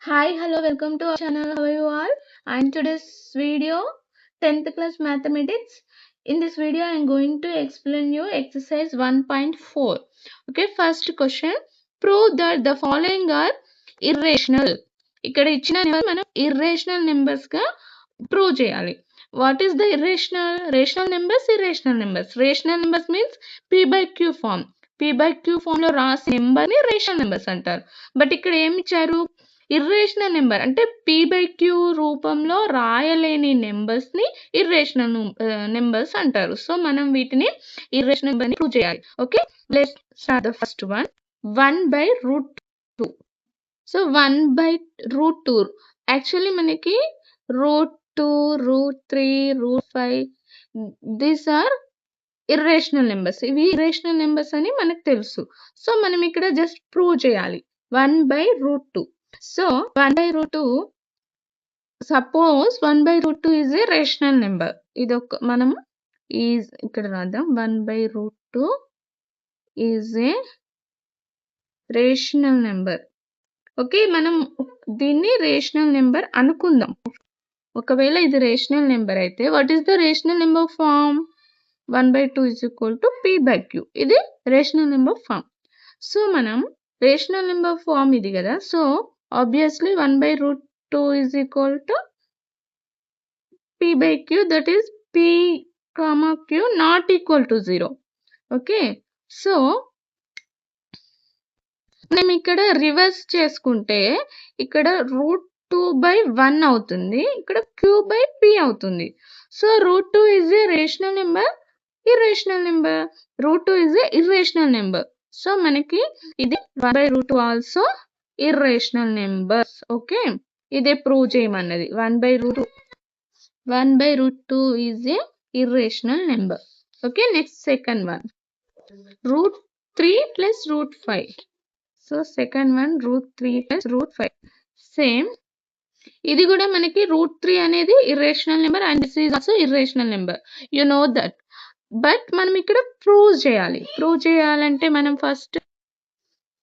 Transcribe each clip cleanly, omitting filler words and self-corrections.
Hi, hello, welcome to our channel. How are you all? And today's video, 10th class mathematics. In this video, I am going to explain you exercise 1.4. Okay, first question. Prove that the following are irrational. ఇక్కడ ఇచ్చిన number మనం irrational numbers గా prove చేయాలి. What is the irrational? Rational numbers, irrational numbers. Rational numbers means p by q form. p by q form లో రాసిన number ని rational numbers అంటారు. But ఇక్కడ ఏమి ఇచ్చారు? ఇర్రేషనల్ నెంబర్ అంటే p by q రూపంలో రాయలేని నెంబర్స్ ని ఇర్రేషనల్ నెంబర్స్ అంటారు. సో మనం వీటిని ఇర్రేషనల్ నెంబర్ ని ప్రూవ్ చేయాలి. Okay, let's start the first one. 1/√2. So 1/√2 actually మనకి √2, √3, √5 దీస్ ఆర్ ఇర్రేషనల్ నెంబర్స్. ఇవి ఇర్రేషనల్ నెంబర్స్ అని మనకు తెలుసు. సో మనం ఇక్కడ జస్ట్ ప్రూవ్ చేయాలి 1/√2. So 1/√2, suppose 1/√2 is a rational number. ఇది ఒక మనం ఇక్కడ రాద్దాం. 1/√2 is a rational number. Okay, మనం దీన్ని రేషనల్ నెంబర్ అనుకుందాం. ఒకవేళ ఇది రేషనల్ నెంబర్ అయితే what is the rational number form? 1/2 is equal to p by q. ఇది రేషనల్ నెంబర్ ఫామ్. సో మనం రేషనల్ నెంబర్ ఫామ్ ఇది కదా. So obviously 1/√2 is equal to p by q, that is p, q not equal to 0. Okay, so మనం ఇక్కడ reverse చేసుకుంటే ఇక్కడ √2/1 అవుతుంది, ఇక్కడ q/p అవుతుంది. So √2 is a rational number, irrational number. √2 is a irrational number. So మనకి ఇది 1/√2 also irrational numbers. Okay, ఇదే ప్రూవ్ చేయమన్నది. 1/√2 is a irrational number. Okay, next second one, √3 + √5. So second one √3 + √5. Same, ఇది కూడా మనకి √3 అనేది irrational number and this is also irrational number. You know that. But మనం ఇక్కడ ప్రూవ్ చేయాలి. ప్రూవ్ చేయాలంటే మనం first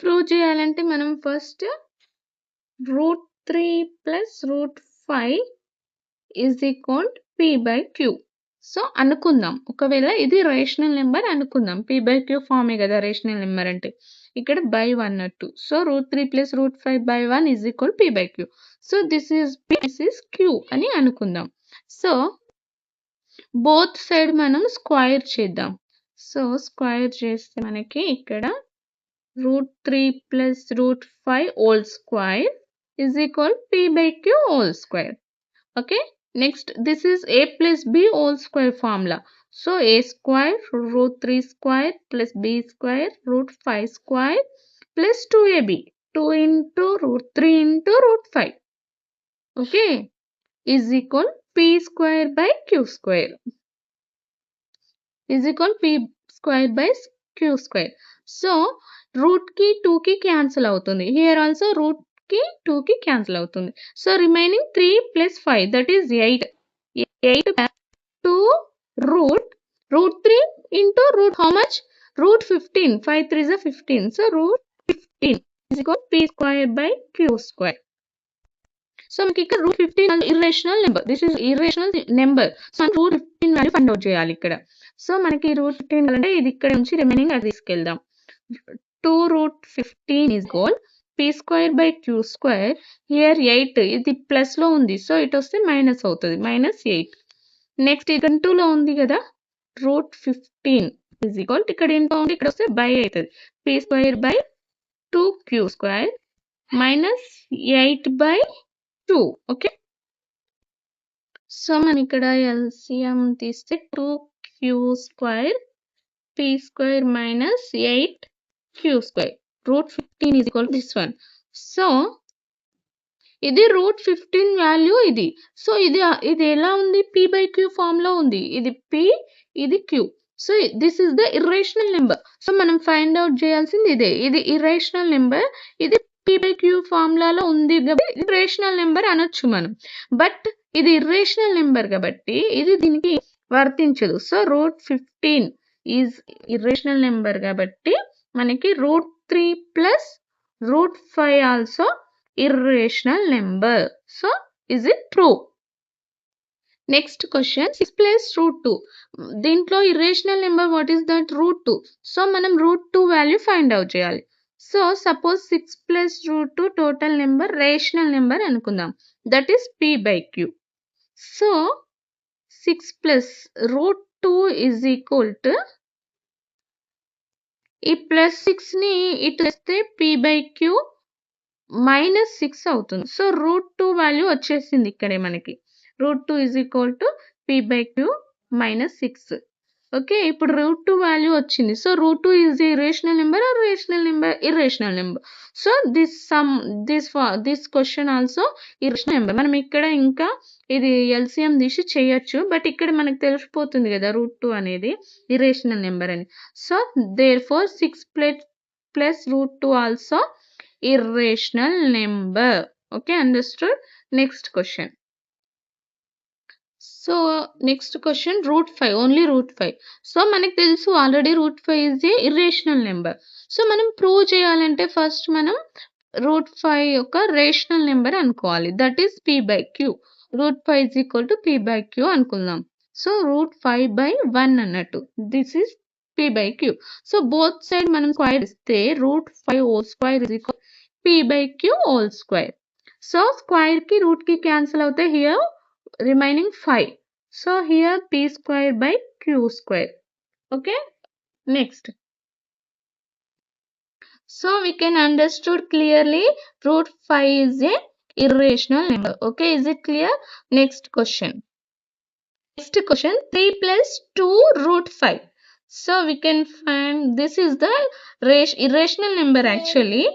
√3 + √5 is equal p by q. So అనుకుందాం, ఒకవేళ ఇది రేషనల్ నెంబర్ అనుకుందాం. p by q ఫామే కదా రేషనల్ నెంబర్ అంటే. ఇక్కడ by 1 అన్నట్టు. So √3 + √5/1 is equal p by q. So this is p, this is q అని అనుకుందాం. సో బోత్ సైడ్ మనం స్క్వేర్ చేద్దాం. సో స్క్వేర్ చేస్తే మనకి ఇక్కడ √3 + √5 whole square is equal p by q whole square. Okay, next this is a + b whole square formula. So a square √3 square + b square √5 square + 2ab, 2 × √3 × √5. Okay, is equal p square by q square is equal p square by q square. So root కి 2 కి cancel అవుతుంది. Here also route కి 2 కి cancel అవుతుంది. So remaining 3 + 5 that is 8. 8 to √3 × how much? √15. 5 3s are 15. So √15 is equal to p square by q square. So మనకి ఇక్కడ √15 irrational number. This is irrational number. So √15 value find out చేయాలి ఇక్కడ. So మనకి √15 అంటే ఇది ఇక్కడ నుంచి రిమైనింగ్ అది తీసుకెళ్దాం. 2√15 is equal p square by q square. Here 8 ఇది ప్లస్ లో ఉంది, సో ఇటు వస్తే మైనస్ అవుతుంది, -8. నెక్స్ట్ ఇది ఇంటూలో ఉంది కదా, √15 is equal ఇక్కడ ఇంటూ ఉంది, ఇక్కడ వస్తే బై అవుతుంది. p square by 2q square -8/2. Okay, so మనం ఇక్కడ ఎల్సిఎం తీస్తే 2q square p square -8q square. √15 is equal to this one. So ఇది √15 వాల్యూ ఇది. సో ఇది ఎలా ఉంది? p by q ఫామ్ లో ఉంది. ఇది p, ఇది q. So this is the irrational number. So మనం ఫైండ్ అవుట్ చేయాల్సింది ఇదే. ఇది ఇర్రేషనల్ నెంబర్, ఇది p by q ఫార్ములాలో ఉంది కాబట్టి ఇది రేషనల్ నెంబర్ అనొచ్చు మనం. బట్ ఇది ఇర్రేషనల్ నెంబర్ కాబట్టి ఇది దీనికి వర్తించదు. సో √15 ఈజ్ ఇర్రేషనల్ నెంబర్ కాబట్టి మనకి √3 + √5 also irrational number. So is it true? Next question, 6 plus root 2. దీంట్లో irrational number what is that? root 2. So మనం root 2 value find out చేయాలి. So suppose 6 plus root 2 total number rational number అనుకుందాం. That is p by q. So 6 plus root 2 is equal to ఈ plus 6 ని ఇటు వేస్తే p by q minus 6 అవుతుంది. So root 2 value వచ్చేసింది ఇక్కడే మనకి. Root 2 is equal to p by q minus 6. Okay, ఇప్పుడు రూట్ 2 వాల్యూ వచ్చింది. So root 2 is a rational number or rational number? Irrational number. So this question also irrational number. మనం ఇక్కడ ఇంకా ఇది LCM తీసి చేయొచ్చు, బట్ ఇక్కడ మనకు తెలిసిపోతుంది కదా రూట్ 2 అనేది irrational number అని. So therefore 6 plus root 2 also irrational number. Okay, understood? Next question. So next question, root 5, only root 5. So మనకు తెలుసు already root 5 is a irrational number. So మనం ప్రూవ్ చేయాలంటే ఫస్ట్ మనం root 5 యొక్క rational number అనుకోవాలి. That is p by q. root 5 is equal to p by q అనుకుందాం. So root 5 by 1 అన్నట్టు. This is p by q. So both side మనం square ఇస్తే root 5 whole square is equal p by q whole square. So square ki root ki cancel అవుతాయి. Here remaining 5. So here p square by q square. Okay, next. So we can understood clearly root 5 is a irrational number. Okay, is it clear? Next question. Next question, 3 plus 2 root 5. So we can find this is the irrational number actually,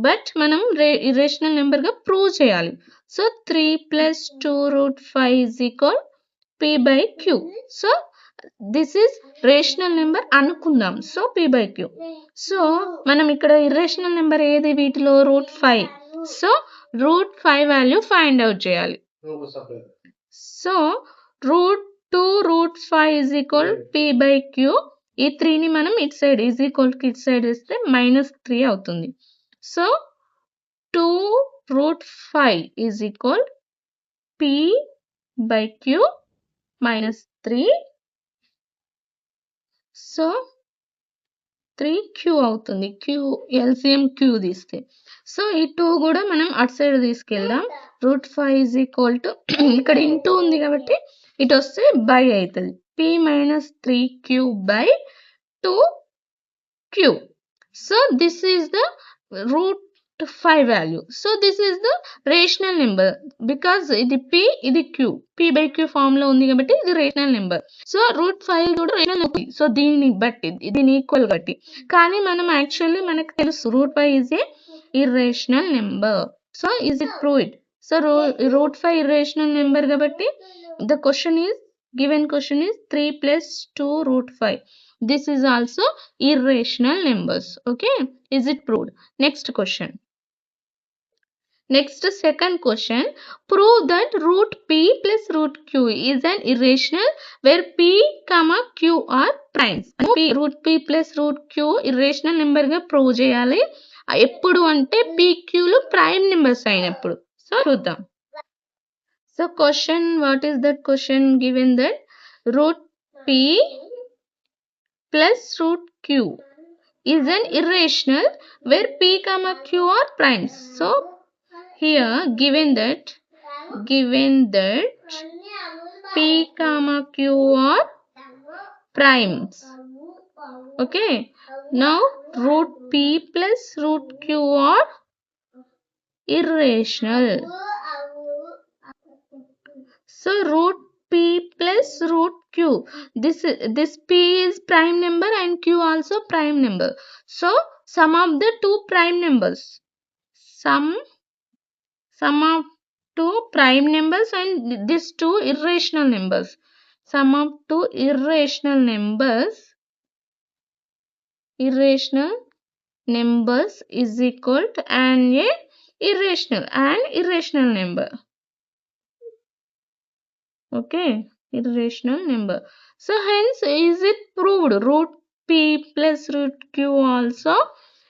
but మనం irrational number గా prove చేయాలి. So 3 plus 2 root 5 is equal p by q. So this is rational number అనుకుందాం. So p by q. So మనం ఇక్కడ irrational number ఏది వీటిలో? Root 5. So root 5 value find out చేయాలి. So root 2 root 5 is equal p by q. ఈ 3ని మనం ఇటు side is equal కి ఇటు సైడ్ వేస్తే -3 అవుతుంది. So 2 root 5 is equal p by q minus 3. So 3q అవుతుంది. ఎల్సిఎం q తీస్తే. సో ఈ 2 కూడా మనం అటు సైడ్ తీసుకెళ్దాం. రూట్ 5 is equal to ఇక్కడ ఇంటూ ఉంది కాబట్టి ఇటు వస్తే బై అవుతుంది. p minus 3q by 2q. So this is the root 5 value. So this is the rational number because ఇది p ఇది q. p by q form లో ఉంది కాబట్టి ఇది రేషనల్ నెంబర్. సో రూట్ 5 కూడా రేషనల్ నెంబర్. సో దీన్ని బట్టి దీని ఈక్వల్ బట్టి, కానీ మనం యాక్చువల్లీ మనకు తెలుసు root 5 is a irrational number. So is it proved? So root 5 irrational number కాబట్టి the question is given question is 3 plus 2 root 5. This is also irrational numbers. Okay, is it proved? Next question. Next second question, prove that root p plus root q is an irrational where p comma q are primes. Root p plus root q irrational number గా prove చేయాలి. ఎప్పుడు అంటే p q లు prime numbers అయినప్పుడు. So చూద్దాం. So question, what is that question? Given that root p plus root q is an irrational where p comma q are primes. So here given that p comma q are primes. Okay, now root p plus root q are irrational. So root p plus root q, this p is prime number and q also prime number. So sum of the two prime numbers, sum of two prime numbers and these two irrational numbers, sum of two irrational numbers is equal to an irrational number. Okay, irrational number. So hence is it proved root p plus root q also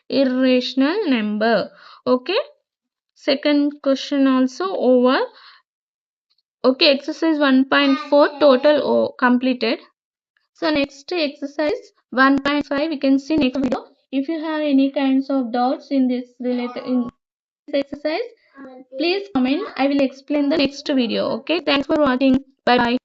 irrational number. Okay, second question also over. Okay, exercise 1.4 total completed. So next exercise 1.5 we can see next video. If you have any kinds of doubts in this related in this exercise, please comment. I will explain the next video. Okay, thanks for watching. Bye bye.